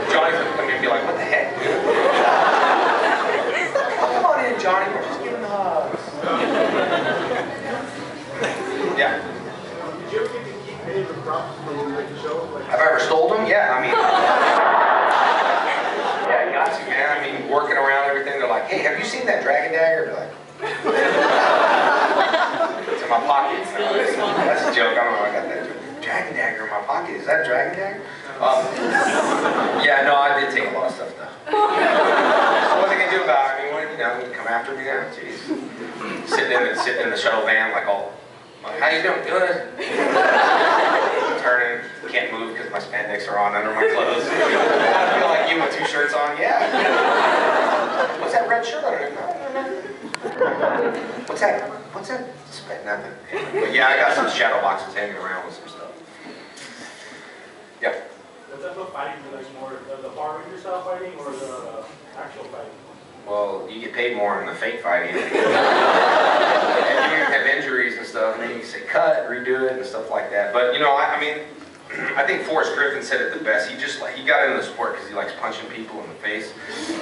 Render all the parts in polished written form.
Johnny's gonna come in and be like, what the heck, dude? Come on in, Johnny, we're just giving hugs. Yeah. Did you ever get to keep any of the props from the show? Have I ever stole them? Yeah, I mean. Yeah, you got to, man. I mean, working around everything, they're like, hey, have you seen that dragon dagger? They're like, it's in my pocket. That's a joke. I don't know if I got that joke. Dragon dagger in my pocket. Is that a dragon dagger? Yeah, no, I did take a lot of stuff though. So what are they gonna do about it? I mean, what, you know, come after me now? Jeez. Sitting in the shuttle van like all, how you doing? Good. Turning, can't move because my spandex are on under my clothes. I feel like you with 2 shirts on. Yeah. What's that red shirt under? What's that? Nothing. But yeah, I got some shadow boxes hanging around with some stuff. Yep. What type of fighting do you like more? The Power Ranger style fighting or the actual fighting? Well, you get paid more in the fake fighting. And you have injuries and stuff, and then you can say cut, redo it, and stuff like that. But you know, I mean, I think Forrest Griffin said it the best. He got into the sport because he likes punching people in the face.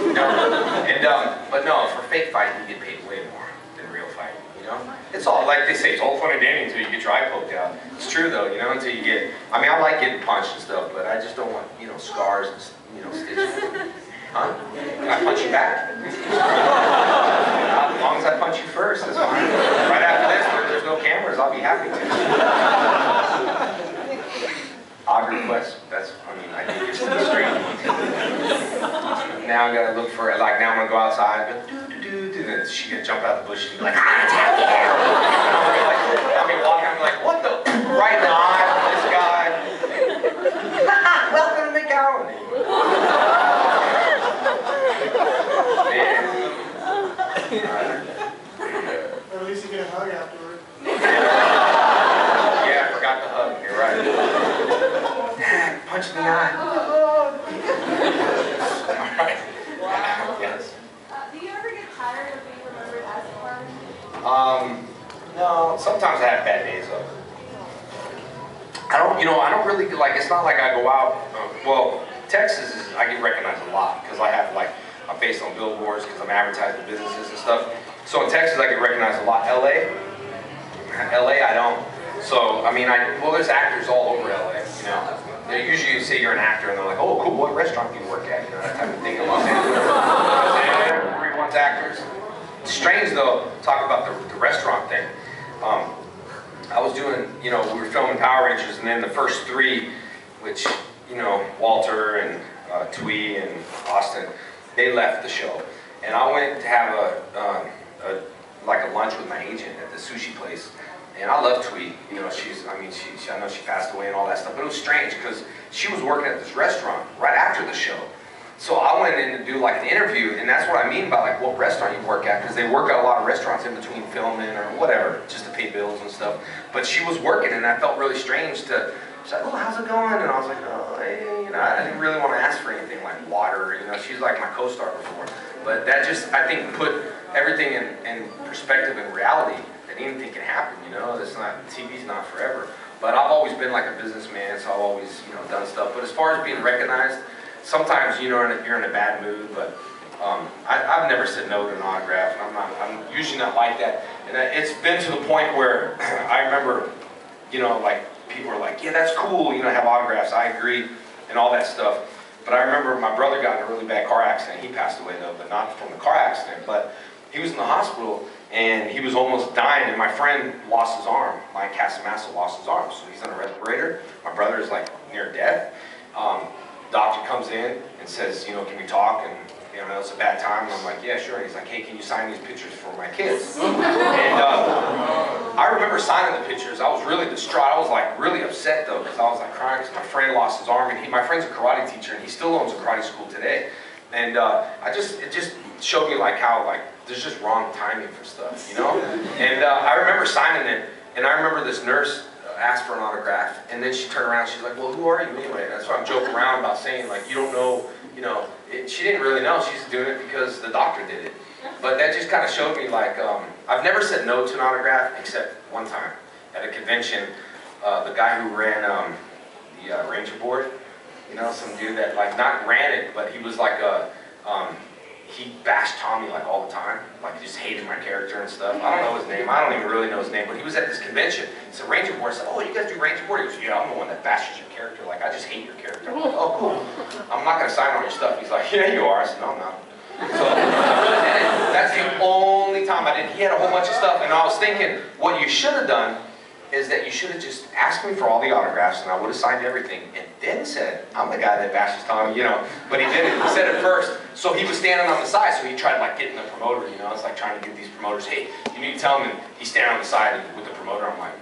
You know? But no, for fake fighting, you get paid way more than real fighting. You know, it's all like they say, it's all fun and dandy until you get your eye poked out. It's true though, you know, until you get. I mean, I like getting punched and stuff, but I just don't want, you know, scars and, you know, stitches. Huh? Can I punch you back? As long as I punch you first, that's fine. Right after this, where there's no cameras, I'll be happy to. Odd request. That's, I mean, I think it's the street. Now I gotta look for it. Like now I'm gonna go outside, but and she gonna jump out the bush and be like, I'm gonna attack you! I'll be walking, I'm like, what the? Right on, this guy. Welcome to McAllen. Or at least you get a hug afterward. Yeah, I forgot the hug. You're right. Punch in the eye. Alright. Wow. Yes. Do you ever get tired of being remembered as a farmer? No. Sometimes I have bad days though. I don't really, like, it's not like I go out, well, Texas is, I get recognized a lot because I have, like, I'm based on billboards because I'm advertising businesses and stuff. So in Texas, I get recognized a lot. LA, I don't. So, I mean, well, there's actors all over LA, you know. They usually say you're an actor and they're like, oh, cool, what restaurant do you work at? You know, that type of thing in Los Angeles. Everyone's actors. It's strange though, talk about the restaurant thing. I was doing, you know, we were filming Power Rangers, and then the first 3, which, you know, Walter and Twee and Austin, they left the show. And I went to have like a lunch with my agent at the sushi place. And I love Twee, you know, I know she passed away and all that stuff, but it was strange because she was working at this restaurant right after the show. So I went in to do like an interview, and that's what I mean by like what restaurant you work at, because they work at a lot of restaurants in between filming or whatever, just to pay bills and stuff. But she was working, and I felt really strange to, she's like, oh, how's it going? And I was like, oh, hey, you know, I didn't really want to ask for anything like water, you know, she's like my co-star before. But that just, I think, put everything in perspective and reality, that anything can happen, you know, TV's not forever. But I've always been like a businessman, so I've always, you know, done stuff. But as far as being recognized, sometimes, you know, you're in a bad mood, but I've never said no to an autograph, and I'm usually not like that. And it's been to the point where I remember, you know, like, people are like, yeah, that's cool, you know, have autographs, I agree, and all that stuff. But I remember my brother got in a really bad car accident. He passed away though, but not from the car accident, but he was in the hospital, and he was almost dying, and my friend lost his arm. Mike Casamassa lost his arm, so he's on a respirator. My brother is like near death. Doctor comes in and says, you know, can we talk? And, you know, it's a bad time. And I'm like, yeah, sure. And he's like, hey, can you sign these pictures for my kids? And I remember signing the pictures. I was really distraught. I was like really upset though, because I was like crying because my friend lost his arm, and my friend's a karate teacher, and he still owns a karate school today. And it just showed me like how like there's just wrong timing for stuff, you know? And I remember signing it, and I remember this nurse asked for an autograph, and then she turned around, she's like, well, who are you anyway? That's why I'm joking around about saying, like, you don't know, you know, she didn't really know. She's doing it because the doctor did it. But that just kind of showed me, like, I've never said no to an autograph except one time. At a convention, the guy who ran the Ranger board, You know, some dude that like not ran it, but he was like a, he bashed Tommy like all the time. Like he just hated my character and stuff. I don't know his name. I don't even really know his name, but he was at this convention. It's a Ranger Board. I said, oh, you guys do Ranger Board? He goes, yeah, I'm the one that bashes your character. Like, I just hate your character. I'm like, oh, cool. I'm not going to sign all your stuff. He's like, yeah, you are. I said, no, I'm not. So, that's the only time I did. He had a whole bunch of stuff, and I was thinking, what you should have done is that you should have just asked me for all the autographs, and I would have signed everything, and then said, I'm the guy that bashes Tommy, you know. But he didn't. He said it first. So he was standing on the side, so he tried like getting the promoter, you know. It's like trying to get these promoters, hey, you need to tell him, and he's standing on the side with the promoter. I'm like,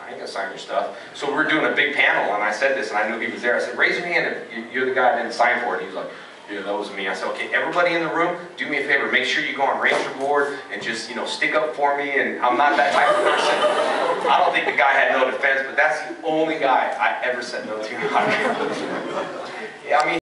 I ain't gonna sign your stuff. So we were doing a big panel, and I said this, and I knew he was there. I said, raise your hand if you're the guy that didn't sign for it. And he was like, yeah, that was me. I said, okay, everybody in the room, do me a favor. Make sure you go on Ranger Board and just, you know, stick up for me. And I'm not that type of person. I don't think the guy had no defense, but that's the only guy I ever said no to. Yeah, I mean.